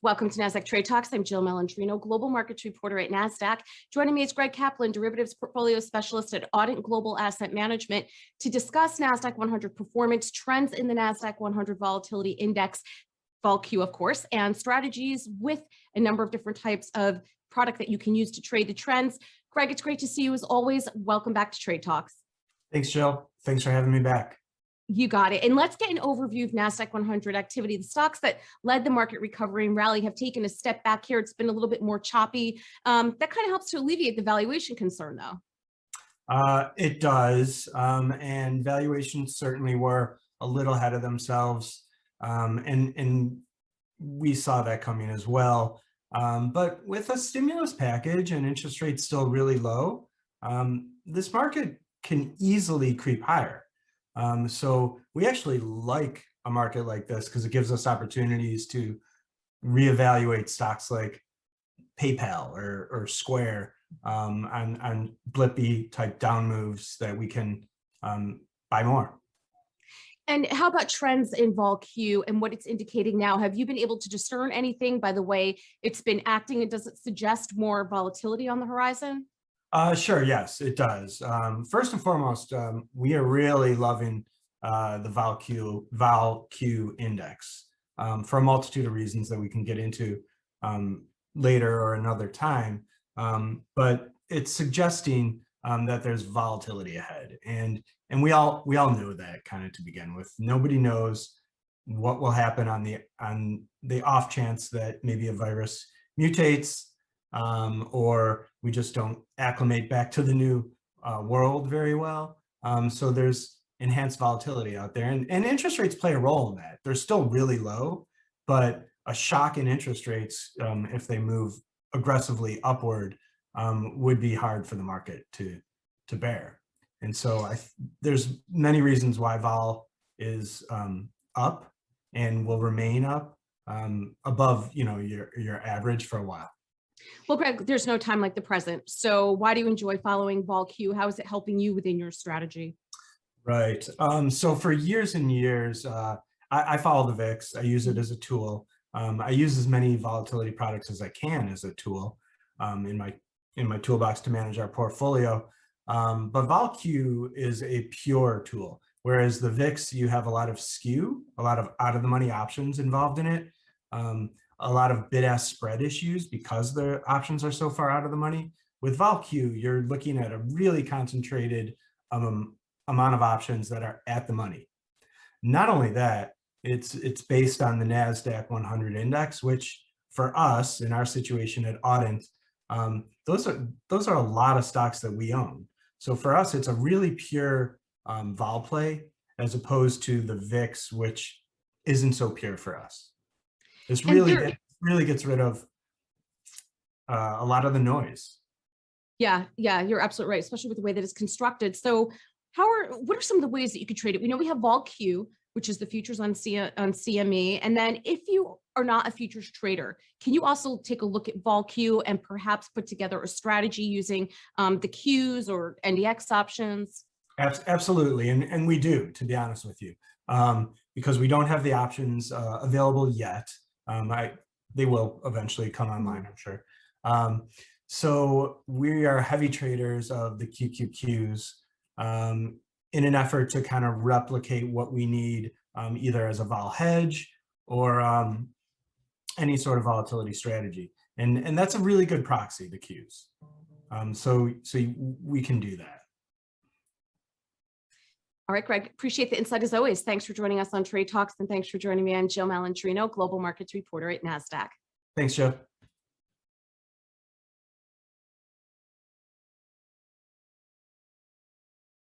Welcome to Nasdaq Trade Talks. I'm Jill Malandrino, Global Markets Reporter at Nasdaq. Joining me is Gregg Kaplan, Derivatives Portfolio Specialist at Audent Global Asset Management, to discuss Nasdaq-100 performance, trends in the Nasdaq-100 Volatility Index, VOLQ, of course, and strategies with a number of different types of product that you can use to trade the trends. Gregg, it's great to see you as always. Welcome back to Trade Talks. Thanks, Jill. Thanks for having me back. You got it. And let's get an overview of Nasdaq-100 activity. The stocks that led the market recovery and rally have taken a step back here. It's been a little bit more choppy. That kind of helps to alleviate the valuation concern, though. It does. And valuations certainly were a little ahead of themselves. And we saw that coming as well. But with a stimulus package and interest rates still really low, this market can easily creep higher. So we actually like a market like this because it gives us opportunities to reevaluate stocks like PayPal or Square on blippy type down moves that we can buy more. And how about trends in VOLQ and what it's indicating now? Have you been able to discern anything by the way it's been acting, and does it suggest more volatility on the horizon? Sure, yes, it does. First and foremost, we are really loving the VOLQ index for a multitude of reasons that we can get into later or another time. But it's suggesting that there's volatility ahead, and we all know that kind of to begin with. Nobody knows what will happen on the off chance that maybe a virus mutates. Or we just don't acclimate back to the new world very well. So there's enhanced volatility out there, and interest rates play a role in that. They're still really low, but a shock in interest rates, if they move aggressively upward, would be hard for the market to bear. And so there's many reasons why vol is up and will remain up above your average for a while. Well, Gregg, there's no time like the present. So why do you enjoy following VOLQ? How is it helping you within your strategy? Right. So for years and years, I follow the VIX. I use it as a tool. I use as many volatility products as I can as a tool in my toolbox to manage our portfolio. But VOLQ is a pure tool, whereas the VIX, you have a lot of skew, a lot of out of the money options involved in it. A lot of bid-ask spread issues because the options are so far out of the money. With VOLQ, you're looking at a really concentrated amount of options that are at the money. Not only that, it's based on the Nasdaq-100 index, which for us in our situation at Audent, those are a lot of stocks that we own. So for us, it's a really pure vol play as opposed to the VIX, which isn't so pure for us. This really gets rid of a lot of the noise. Yeah, you're absolutely right, especially with the way that it's constructed. So what are some of the ways that you could trade it? We know we have VOLQ, which is the futures on CME. And then if you are not a futures trader, can you also take a look at VOLQ and perhaps put together a strategy using the Qs or NDX options? Absolutely, and we do, to be honest with you, because we don't have the options available yet. They will eventually come online, I'm sure. So we are heavy traders of the QQQs in an effort to kind of replicate what we need either as a vol hedge or any sort of volatility strategy. And that's a really good proxy, the Qs. So we can do that. All right, Gregg, appreciate the insight as always. Thanks for joining us on Trade Talks, and thanks for joining me. I'm Jill Malandrino, Global Markets Reporter at Nasdaq. Thanks, Joe.